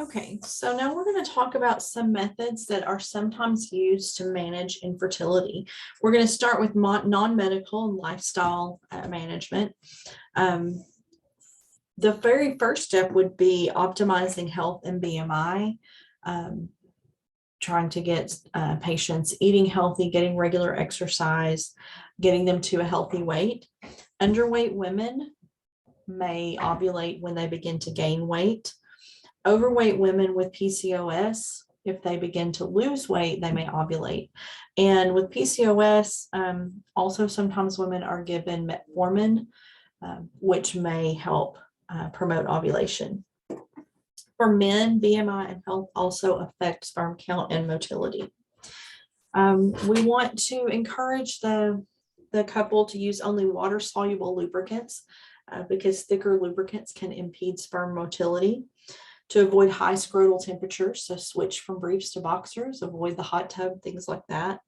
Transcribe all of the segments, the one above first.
Okay, so now we're going to talk about some methods that are sometimes used to manage infertility. We're going to start with non-medical and lifestyle management. The very first step would be optimizing health and BMI, trying to get patients eating healthy, getting regular exercise, getting them to a healthy weight. Underweight women may ovulate when they begin to gain weight. Overweight women with PCOS, if they begin to lose weight, they may ovulate. And with PCOS, also sometimes women are given metformin, which may help promote ovulation. For men, BMI and health also affect sperm count and motility. We want to encourage the couple to use only water-soluble lubricants because thicker lubricants can impede sperm motility. To avoid high scrotal temperatures, so switch from briefs to boxers, avoid the hot tub, things like that.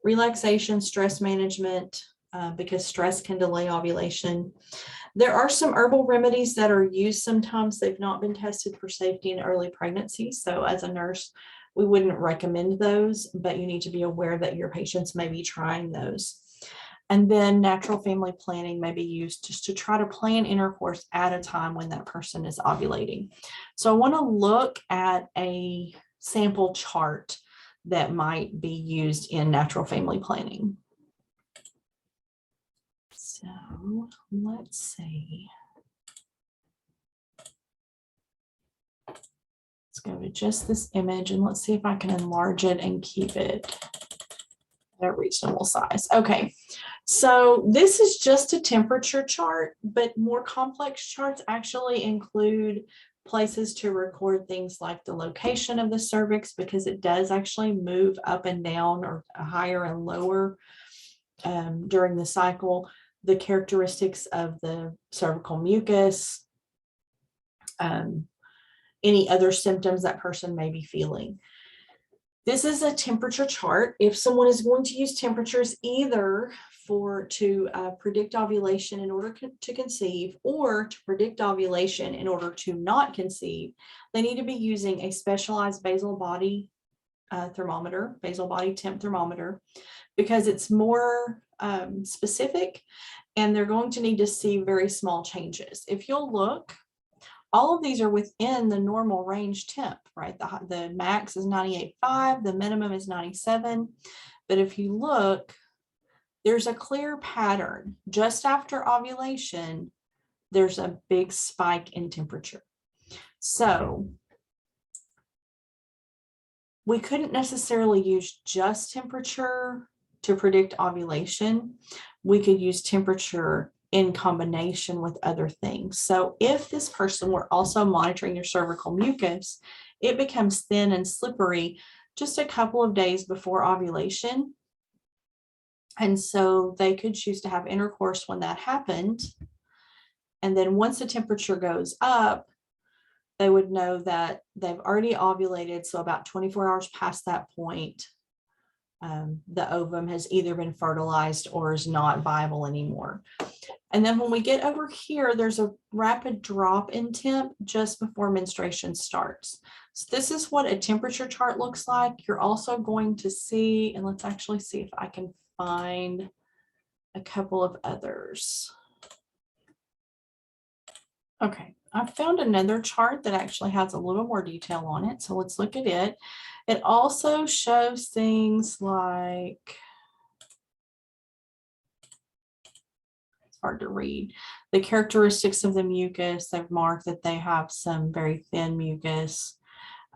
Relaxation, stress management, because stress can delay ovulation. There are some herbal remedies that are used sometimes. They've not been tested for safety in early pregnancy. So as a nurse, we wouldn't recommend those, but you need to be aware that your patients may be trying those. And then natural family planning may be used just to try to plan intercourse at a time when that person is ovulating. So I want to look at a sample chart that might be used in natural family planning. So let's see. Let's go to just this image and let's see if I can enlarge it and keep it at a reasonable size. Okay, so this is just a temperature chart, but more complex charts actually include places to record things like the location of the cervix, because it does actually move up and down or higher and lower during the cycle, the characteristics of the cervical mucus, any other symptoms that person may be feeling. This is a temperature chart. If someone is going to use temperatures either to predict ovulation in order to conceive, or to predict ovulation in order to not conceive, they need to be using a specialized basal body thermometer, basal body temp thermometer, because it's more specific, and they're going to need to see very small changes. If you'll look, all of these are within the normal range temp, right? The max is 98.5, the minimum is 97. But if you look, there's a clear pattern. Just after ovulation, there's a big spike in temperature. So we couldn't necessarily use just temperature to predict ovulation. We could use temperature in combination with other things. So if this person were also monitoring your cervical mucus, it becomes thin and slippery just a couple of days before ovulation. And so they could choose to have intercourse when that happened. And then once the temperature goes up, they would know that they've already ovulated. So about 24 hours past that point, the ovum has either been fertilized or is not viable anymore. And then when we get over here, there's a rapid drop in temp just before menstruation starts. So this is what a temperature chart looks like. You're also going to see, and let's actually see if I can find a couple of others. Okay, I found another chart that actually has a little more detail on it. So let's look at it. It also shows things like, it's hard to read, the characteristics of the mucus. They've marked that they have some very thin mucus.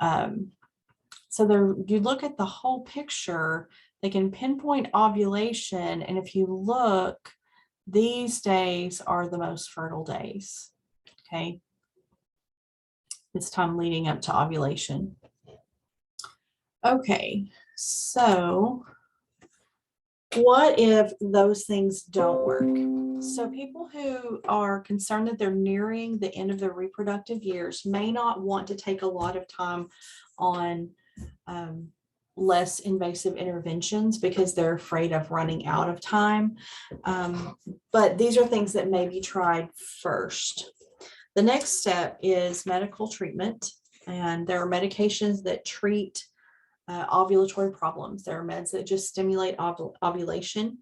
So there, you look at the whole picture, they can pinpoint ovulation. And if you look, these days are the most fertile days. Okay, this time leading up to ovulation. Okay, so what if those things don't work? So people who are concerned that they're nearing the end of their reproductive years may not want to take a lot of time on less invasive interventions because they're afraid of running out of time. But these are things that may be tried first. The next step is medical treatment. And there are medications that treat ovulatory problems. There are meds that just stimulate ovulation.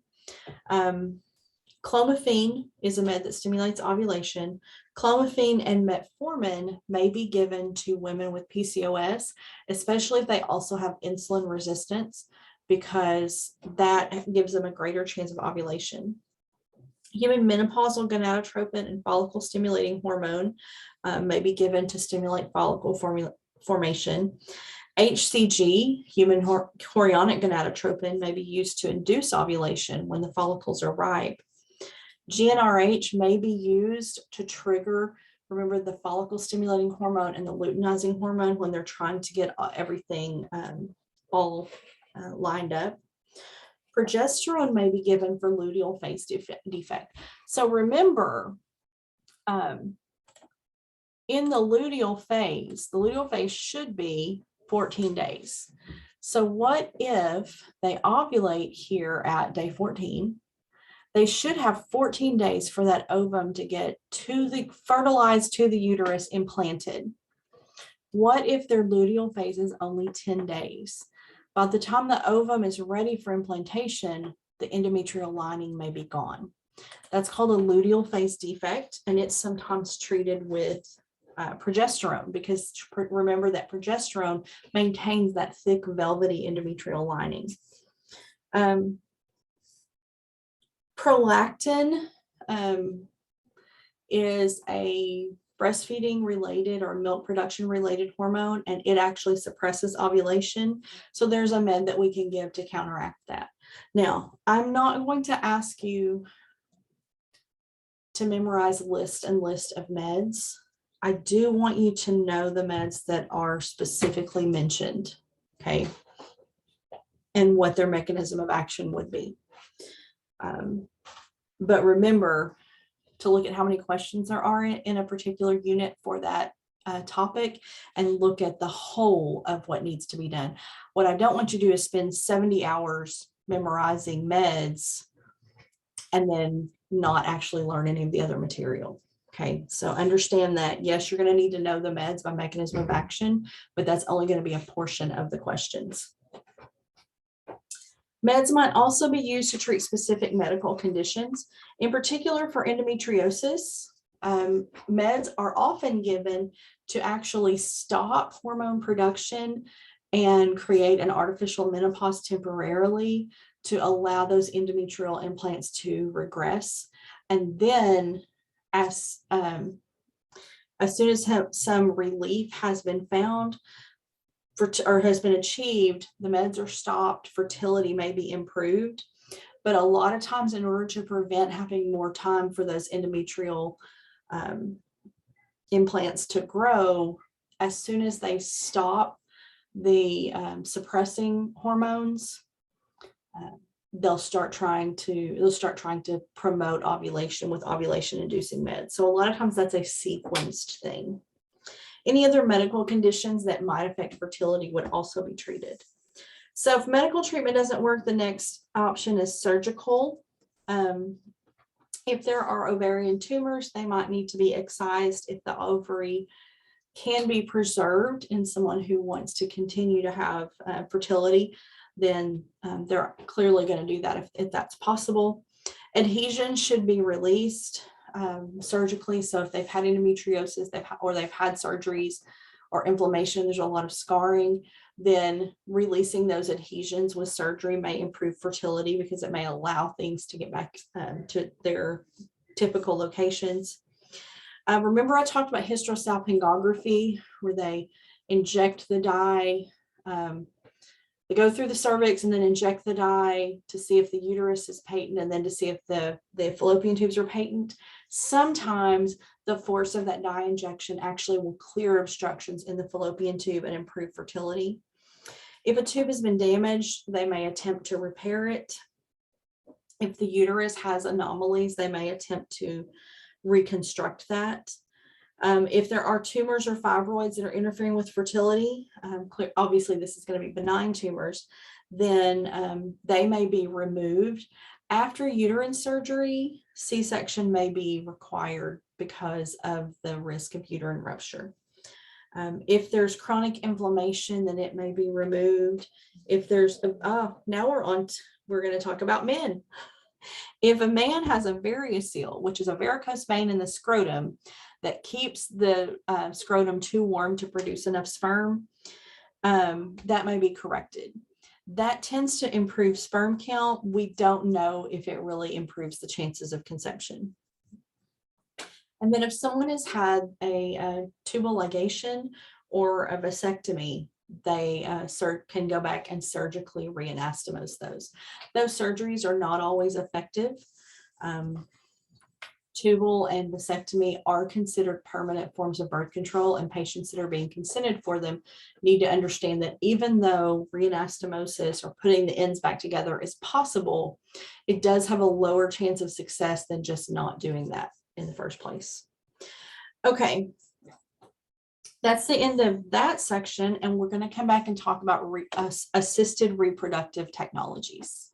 Clomiphene is a med that stimulates ovulation. Clomiphene and metformin may be given to women with PCOS, especially if they also have insulin resistance, because that gives them a greater chance of ovulation. Human menopausal gonadotropin and follicle stimulating hormone may be given to stimulate follicle formation. HCG, human chorionic gonadotropin, may be used to induce ovulation when the follicles are ripe. GnRH may be used to trigger, remember, the follicle stimulating hormone and the luteinizing hormone when they're trying to get everything all lined up. Progesterone may be given for luteal phase defect. So remember, in the luteal phase should be 14 days. So what if they ovulate here at day 14? They should have 14 days for that ovum to get fertilized to the uterus implanted. What if their luteal phase is only 10 days? By the time the ovum is ready for implantation, the endometrial lining may be gone. That's called a luteal phase defect, and it's sometimes treated with progesterone, because remember that progesterone maintains that thick, velvety endometrial lining. Prolactin is a breastfeeding related or milk production related hormone, and it actually suppresses ovulation. So there's a med that we can give to counteract that. Now, I'm not going to ask you to memorize list of meds. I do want you to know the meds that are specifically mentioned, okay, and what their mechanism of action would be. But remember to look at how many questions there are in a particular unit for that topic, and look at the whole of what needs to be done. What I don't want you to do is spend 70 hours memorizing meds and then not actually learn any of the other material. Okay, so understand that, yes, you're going to need to know the meds by mechanism of action, but that's only going to be a portion of the questions. Meds might also be used to treat specific medical conditions. In particular, for endometriosis, meds are often given to actually stop hormone production and create an artificial menopause temporarily to allow those endometrial implants to regress. And then as soon as some relief has been found, or has been achieved, the meds are stopped, fertility may be improved. But a lot of times, in order to prevent having more time for those endometrial implants to grow, as soon as they stop the suppressing hormones, they'll start trying to promote ovulation with ovulation inducing meds. So a lot of times that's a sequenced thing. Any other medical conditions that might affect fertility would also be treated. So if medical treatment doesn't work, the next option is surgical. If there are ovarian tumors, they might need to be excised. If the ovary can be preserved in someone who wants to continue to have fertility, then they're clearly going to do that if that's possible. Adhesion should be released surgically. So if they've had endometriosis, they've had surgeries or inflammation, there's a lot of scarring, then releasing those adhesions with surgery may improve fertility, because it may allow things to get back to their typical locations. Remember I talked about hysterosalpingography, where they inject the dye, they go through the cervix and then inject the dye to see if the uterus is patent, and then to see if the fallopian tubes are patent. Sometimes the force of that dye injection actually will clear obstructions in the fallopian tube and improve fertility. If a tube has been damaged, they may attempt to repair it. If the uterus has anomalies, they may attempt to reconstruct that. If there are tumors or fibroids that are interfering with fertility, obviously this is going to be benign tumors, then they may be removed. After uterine surgery, C-section may be required because of the risk of uterine rupture. If there's chronic inflammation, then it may be removed. If there's, now we're going to talk about men. If a man has a variocele, which is a varicose vein in the scrotum that keeps the scrotum too warm to produce enough sperm, that may be corrected. That tends to improve sperm count. We don't know if it really improves the chances of conception. And then if someone has had a tubal ligation or a vasectomy, they can go back and surgically reanastomose those. Those surgeries are not always effective. Tubal and vasectomy are considered permanent forms of birth control, and patients that are being consented for them need to understand that even though reanastomosis or putting the ends back together is possible, it does have a lower chance of success than just not doing that in the first place. Okay, that's the end of that section, and we're going to come back and talk about assisted reproductive technologies.